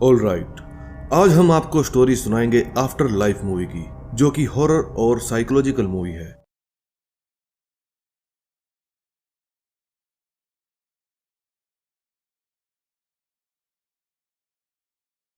Alright, आज हम आपको स्टोरी सुनाएंगे आफ्टर लाइफ मूवी की, जो कि हॉरर और साइकोलॉजिकल मूवी है।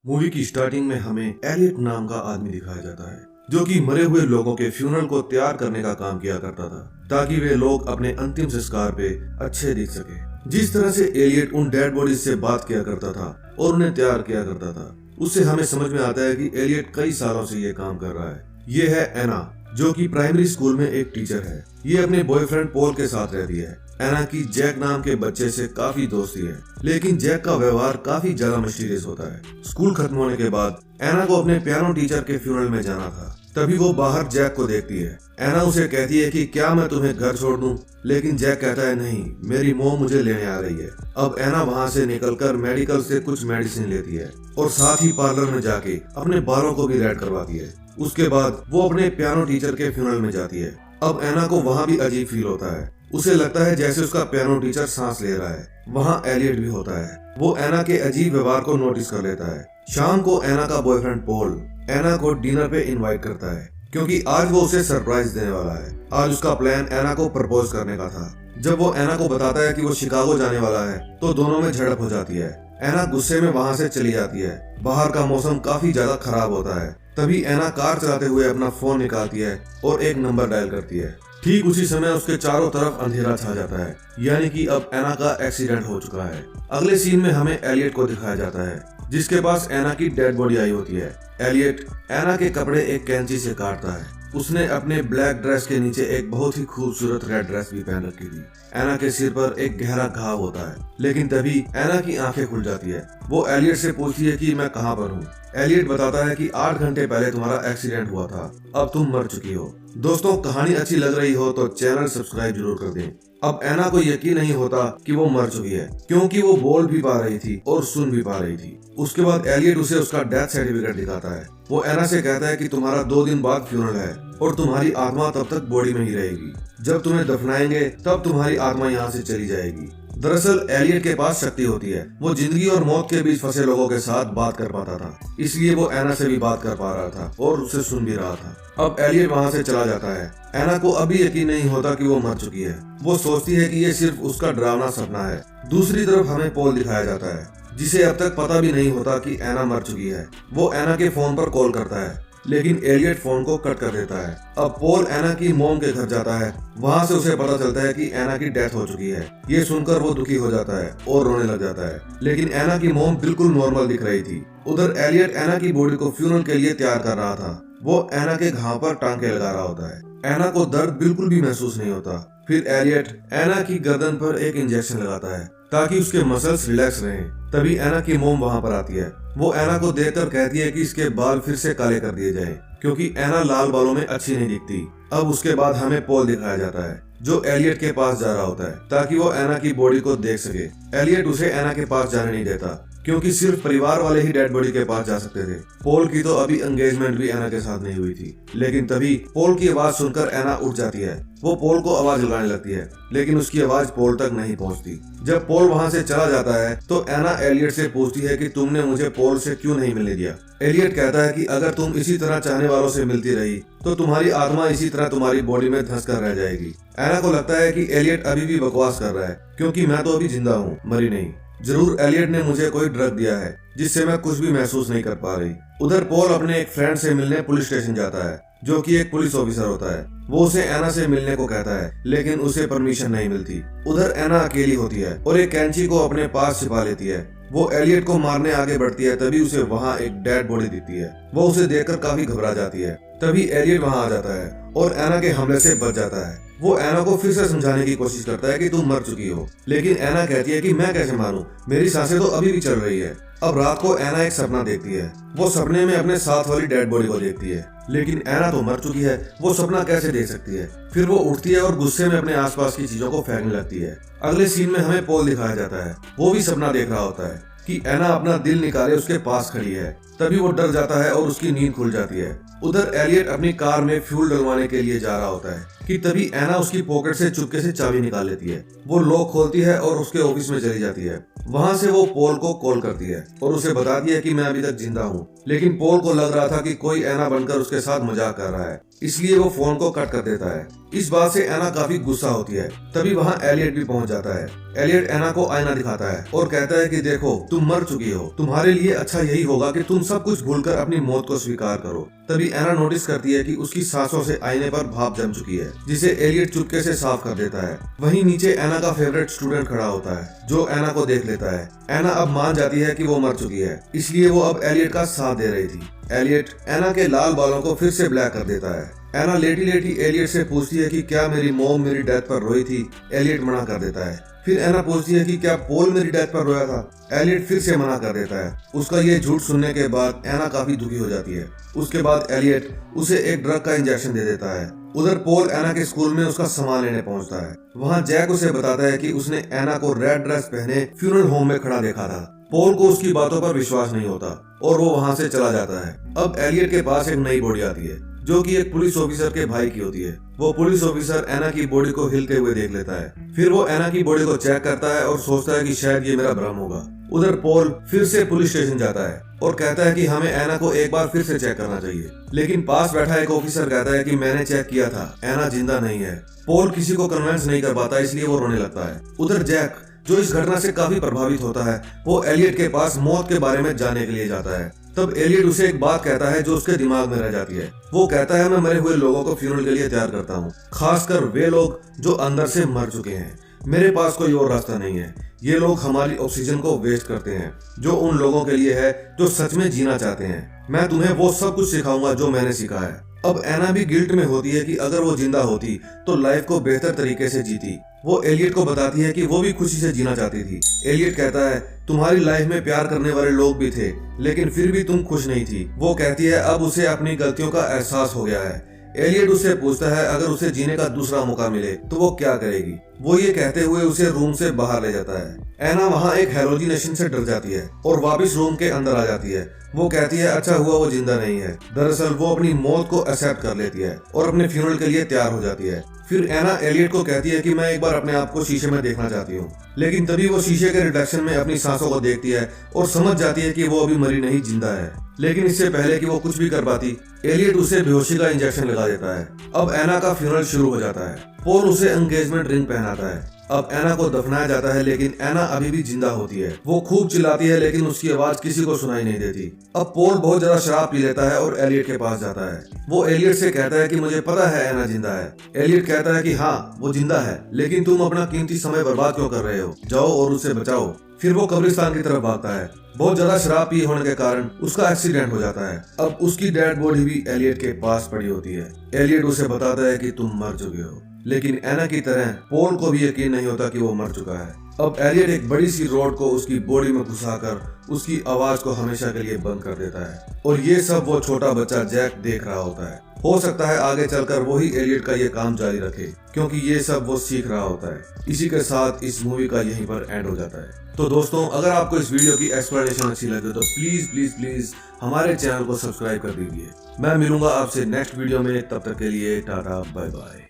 मूवी की स्टार्टिंग में हमें एलियट नाम का आदमी दिखाया जाता है, जो कि मरे हुए लोगों के फ्यूनरल को तैयार करने का काम किया करता था, ताकि वे लोग अपने अंतिम संस्कार पे अच्छे दिख सके। जिस तरह से एलियट उन डेड बॉडीज से बात किया करता था और उन्हें तैयार किया करता था, उससे हमें समझ में आता है कि एलियट कई सालों से ये काम कर रहा है। ये है एना, जो कि प्राइमरी स्कूल में एक टीचर है। ये अपने बॉयफ्रेंड पॉल के साथ रहती है। एना की जैक नाम के बच्चे से काफी दोस्ती है, लेकिन जैक का व्यवहार काफी ज्यादा मिस्टीरियस होता है। स्कूल खत्म होने के बाद एना को अपने पियानो टीचर के फ्यूनरल में जाना था। तभी वो बाहर जैक को देखती है। एना उसे कहती है कि क्या मैं तुम्हें घर छोड़ दूं? लेकिन जैक कहता है नहीं, मेरी मॉम मुझे लेने आ रही है। अब एना वहाँ से निकलकर मेडिकल से कुछ मेडिसिन लेती है और साथ ही पार्लर में जाके अपने बालों को भी रेड करवाती है। उसके बाद वो अपने पियानो टीचर के फ्यूनरल में जाती है। अब एना को वहाँ भी अजीब फील होता है। उसे लगता है जैसे उसका पियानो टीचर सांस ले रहा है। वहाँ एलियट भी होता है। वो एना के अजीब व्यवहार को नोटिस कर लेता है। शाम को एना का बॉयफ्रेंड पॉल एना को डिनर पे इनवाइट करता है, क्योंकि आज वो उसे सरप्राइज देने वाला है। आज उसका प्लान एना को प्रपोज करने का था। जब वो एना को बताता है कि वो शिकागो जाने वाला है, तो दोनों में झड़प हो जाती है। एना गुस्से में वहाँ से चली जाती है। बाहर का मौसम काफी ज्यादा खराब होता है। तभी एना कार चलाते हुए अपना फोन निकालती है और एक नंबर डायल करती है। ठीक उसी समय उसके चारों तरफ अंधेरा छा जाता है, यानी कि अब एना का एक्सीडेंट हो चुका है। अगले सीन में हमें एलियट को दिखाया जाता है, जिसके पास एना की डेड बॉडी आई होती है। एलियट एना के कपड़े एक कैंची से काटता है। उसने अपने ब्लैक ड्रेस के नीचे एक बहुत ही खूबसूरत रेड ड्रेस भी पहन रखी थी। एना के सिर पर एक गहरा घाव होता है, लेकिन तभी एना की आंखें खुल जाती है। वो एलियट से पूछती है कि मैं कहाँ पर हूँ। एलियट बताता है कि 8 घंटे पहले तुम्हारा एक्सीडेंट हुआ था, अब तुम मर चुकी हो। दोस्तों, कहानी अच्छी लग रही हो तो चैनल सब्सक्राइब जरूर कर दें। अब एना को यकीन नहीं होता कि वो मर चुकी है, क्योंकि वो बोल भी पा रही थी और सुन भी पा रही थी। उसके बाद एलियट उसे उसका डेथ सर्टिफिकेट दिखाता है। वो एना से कहता है कि तुम्हारा 2 दिन बाद फ्यूनरल है और तुम्हारी आत्मा तब तक बॉडी में ही रहेगी। जब तुम्हें दफनाएंगे तब तुम्हारी आत्मा यहाँ से चली जाएगी। दरअसल एलियट के पास शक्ति होती है। वो जिंदगी और मौत के बीच फंसे लोगों के साथ बात कर पाता था, इसलिए वो एना से भी बात कर पा रहा था और उसे सुन भी रहा था। अब एलियट वहाँ से चला जाता है। एना को अभी यकीन नहीं होता कि वो मर चुकी है। वो सोचती है कि ये सिर्फ उसका डरावना सपना है। दूसरी तरफ हमें पॉल दिखाया जाता है, जिसे अब तक पता भी नहीं होता कि एना मर चुकी है। वो एना के फोन पर कॉल करता है, लेकिन एलियट फोन को कट कर देता है। अब पॉल एना की मॉम के घर जाता है। वहाँ से उसे पता चलता है कि एना की डेथ हो चुकी है। ये सुनकर वो दुखी हो जाता है और रोने लग जाता है, लेकिन एना की मॉम बिल्कुल नॉर्मल दिख रही थी। उधर एलियट एना की बॉडी को फ्यूनरल के लिए तैयार कर रहा था। वो एना के घाव पर टांके लगा रहा होता है। एना को दर्द बिल्कुल भी महसूस नहीं होता। फिर एलियट एना की गर्दन पर एक इंजेक्शन लगाता है, ताकि उसके मसल्स रिलैक्स रहें। तभी एना की मॉम वहाँ पर आती है। वो एना को देखकर कहती है कि इसके बाल फिर से काले कर दिए जाएं, क्योंकि एना लाल बालों में अच्छी नहीं दिखती। अब उसके बाद हमें पॉल दिखाया जाता है, जो एलियट के पास जा रहा होता है, ताकि वो एना की बॉडी को देख सके। एलियट उसे एना के पास जाने नहीं देता, क्योंकि सिर्फ परिवार वाले ही डेड बॉडी के पास जा सकते थे। पॉल की तो अभी एंगेजमेंट भी एना के साथ नहीं हुई थी। लेकिन तभी पॉल की आवाज सुनकर एना उठ जाती है। वो पॉल को आवाज लगाने लगती है, लेकिन उसकी आवाज पॉल तक नहीं पहुंचती। जब पॉल वहां से चला जाता है तो एना एलियट से पूछती है कि तुमने मुझे पॉल से क्यों नहीं मिलने दिया। एलियट कहता है कि अगर तुम इसी तरह चाहने वालों से मिलती रही तो तुम्हारी आत्मा इसी तरह तुम्हारी बॉडी में धंस कर रह जाएगी। एना को लगता है कि एलियट अभी भी बकवास कर रहा है, क्योंकि मैं तो अभी जिंदा हूँ, मरी नहीं। जरूर एलियट ने मुझे कोई ड्रग दिया है, जिससे मैं कुछ भी महसूस नहीं कर पा रही। उधर पॉल अपने एक फ्रेंड से मिलने पुलिस स्टेशन जाता है, जो कि एक पुलिस ऑफिसर होता है। वो उसे एना से मिलने को कहता है, लेकिन उसे परमिशन नहीं मिलती। उधर एना अकेली होती है और एक कैंची को अपने पास छिपा लेती है। वो एलियट को मारने आगे बढ़ती है, तभी उसे वहाँ एक डेड बॉडी दिखती है। वो उसे देखकर काफी घबरा जाती है। तभी एलियट वहाँ आ जाता है और एना के हमले से बच जाता है। वो एना को फिर से समझाने की कोशिश करता है कि तुम मर चुकी हो, लेकिन एना कहती है कि मैं कैसे मानूं, मेरी सांसें तो अभी भी चल रही है। अब रात को एना एक सपना देखती है। वो सपने में अपने साथ वाली डेड बॉडी को देखती है, लेकिन एना तो मर चुकी है। वो सपना कैसे देख सकती है? फिर वो उठती है और गुस्से में अपने आसपास की चीजों को फेंकने लगती है। अगले सीन में हमें पॉल दिखाया जाता है। वो भी सपना देख रहा होता है कि एना अपना दिल निकाले उसके पास खड़ी है। तभी वो डर जाता है और उसकी नींद खुल जाती है। उधर एलियट अपनी कार में फ्यूल डलवाने के लिए जा रहा होता है कि तभी एना उसकी पॉकेट से चुपके से चाबी निकाल लेती है। वो लॉक खोलती है और उसके ऑफिस में चली जाती है। वहाँ से वो पॉल को कॉल करती है और उसे बताती है कि मैं अभी तक जिंदा हूँ, लेकिन पॉल को लग रहा था कि कोई एना बनकर उसके साथ मजाक कर रहा है, इसलिए वो फोन को कट कर देता है। इस बात से एना काफी गुस्सा होती है। तभी वहाँ एलियट भी पहुँच जाता है। एलियट एना को आईना दिखाता है और कहता है कि देखो तुम मर चुकी हो, तुम्हारे लिए अच्छा यही होगा कि तुम सब कुछ भूलकर अपनी मौत को स्वीकार करो। तभी एना नोटिस करती है कि उसकी सांसों से आईने पर भाप जम चुकी है, जिसे एलियट चुपके से साफ कर देता है। वहीं नीचे एना का फेवरेट स्टूडेंट खड़ा होता है, जो एना को देख लेता है। एना अब मान जाती है कि वो मर चुकी है, इसलिए वो अब एलियट का साथ दे रही थी। एलियट एना के लाल बालों को फिर से ब्लैक कर देता है। एना लेटी लेटी एलियट से पूछती है कि क्या मेरी मॉम मेरी डेथ पर रोई थी। एलियट मना कर देता है। फिर एना पूछती है कि क्या पॉल मेरी डेथ पर रोया था। एलियट फिर से मना कर देता है। उसका ये झूठ सुनने के बाद एना काफी दुखी हो जाती है। उसके बाद एलियट उसे एक ड्रग का इंजेक्शन दे देता है। उधर पॉल एना के स्कूल में उसका सामान लेने पहुंचता है। वहाँ जैक उसे बताता है कि उसने एना को रेड ड्रेस पहने फ्यूनरल होम में खड़ा देखा था। पॉल को उसकी बातों पर विश्वास नहीं होता और वो वहाँ से चला जाता है। अब एलियट के पास एक नई बॉडी आती है, जो कि एक पुलिस ऑफिसर के भाई की होती है। वो पुलिस ऑफिसर एना की बॉडी को हिलते हुए देख लेता है। फिर वो एना की बॉडी को चेक करता है और सोचता है कि शायद ये मेरा भ्रम होगा। उधर पॉल फिर से पुलिस स्टेशन जाता है और कहता है कि हमें एना को एक बार फिर से चेक करना चाहिए, लेकिन पास बैठा एक ऑफिसर कहता है कि मैंने चेक किया था, एना जिंदा नहीं है। पॉल किसी को कन्विंस नहीं कर पाता, इसलिए वो रोने लगता है। उधर जैक, जो इस घटना से काफी प्रभावित होता है, वो एलियट के पास मौत के बारे में जानने के लिए जाता है। तब एलियट उसे एक बात कहता है जो उसके दिमाग में रह जाती है। वो कहता है मैं मरे हुए लोगों को फ्यूनरल के लिए तैयार करता हूँ, खासकर वे लोग जो अंदर से मर चुके हैं। मेरे पास कोई और रास्ता नहीं है। ये लोग हमारी ऑक्सीजन को वेस्ट करते हैं, जो उन लोगों के लिए है जो सच में जीना चाहते हैं। मैं तुम्हें वो सब कुछ सिखाऊंगा जो मैंने सीखा है। अब एना भी गिल्ट में होती है कि अगर वो जिंदा होती तो लाइफ को बेहतर तरीके से जीती। वो एलियट को बताती है कि वो भी खुशी से जीना चाहती थी। एलियट कहता है तुम्हारी लाइफ में प्यार करने वाले लोग भी थे, लेकिन फिर भी तुम खुश नहीं थी। वो कहती है अब उसे अपनी गलतियों का एहसास हो गया है। एलियट उससे पूछता है अगर उसे जीने का दूसरा मौका मिले तो वो क्या करेगी। वो ये कहते हुए उसे रूम से बाहर ले जाता है। एना वहाँ एक हैलोजिनेशन से डर जाती है और वापस रूम के अंदर आ जाती है। वो कहती है अच्छा हुआ वो जिंदा नहीं है। दरअसल वो अपनी मौत को एक्सेप्ट कर लेती है और अपने फ्यूनरल के लिए तैयार हो जाती है। फिर एना एलियट को कहती है कि मैं एक बार अपने आप को शीशे में देखना चाहती हूँ, लेकिन तभी वो शीशे के रिफ्लेक्शन में अपनी सांसों को देखती है और समझ जाती है कि वो अभी मरी नहीं, जिंदा है। लेकिन इससे पहले कि वो कुछ भी कर पाती, एलियट उसे बेहोशी का इंजेक्शन लगा देता है। अब एना का फ्यूनरल शुरू हो जाता है। पॉल उसे एंगेजमेंट रिंग पहनाता है। अब एना को दफनाया जाता है, लेकिन एना अभी भी जिंदा होती है। वो खूब चिल्लाती है, लेकिन उसकी आवाज किसी को सुनाई नहीं देती। अब पॉल बहुत ज्यादा शराब पी लेता है और एलियट के पास जाता है। वो एलियट से कहता है कि मुझे पता है एना जिंदा है। एलियट कहता है कि हाँ वो जिंदा है, लेकिन तुम अपना कीमती समय बर्बाद क्यों कर रहे हो, जाओ और उसे बचाओ। फिर वो कब्रिस्तान की तरफ भागता है। बहुत ज्यादा शराब पी होने के कारण उसका एक्सीडेंट हो जाता है। अब उसकी डेड बॉडी भी एलियट के पास पड़ी होती है। एलियट उसे बताता है कि तुम मर चुके हो, लेकिन एना की तरह पॉल को भी यकीन नहीं होता कि वो मर चुका है। अब एलियट एक बड़ी सी रॉड को उसकी बॉडी में घुसाकर उसकी आवाज को हमेशा के लिए बंद कर देता है और ये सब वो छोटा बच्चा जैक देख रहा होता है। हो सकता है आगे चलकर वही एलियट का ये काम जारी रखे, क्योंकि ये सब वो सीख रहा होता है। इसी के साथ इस मूवी का यहीं पर एंड हो जाता है। तो दोस्तों, अगर आपको इस वीडियो की एक्सप्लेनेशन अच्छी लगे तो प्लीज प्लीज प्लीज हमारे चैनल को सब्सक्राइब कर दीजिए। मैं मिलूंगा आपसे नेक्स्ट वीडियो में, तब तक के लिए टाटा बाय बाय।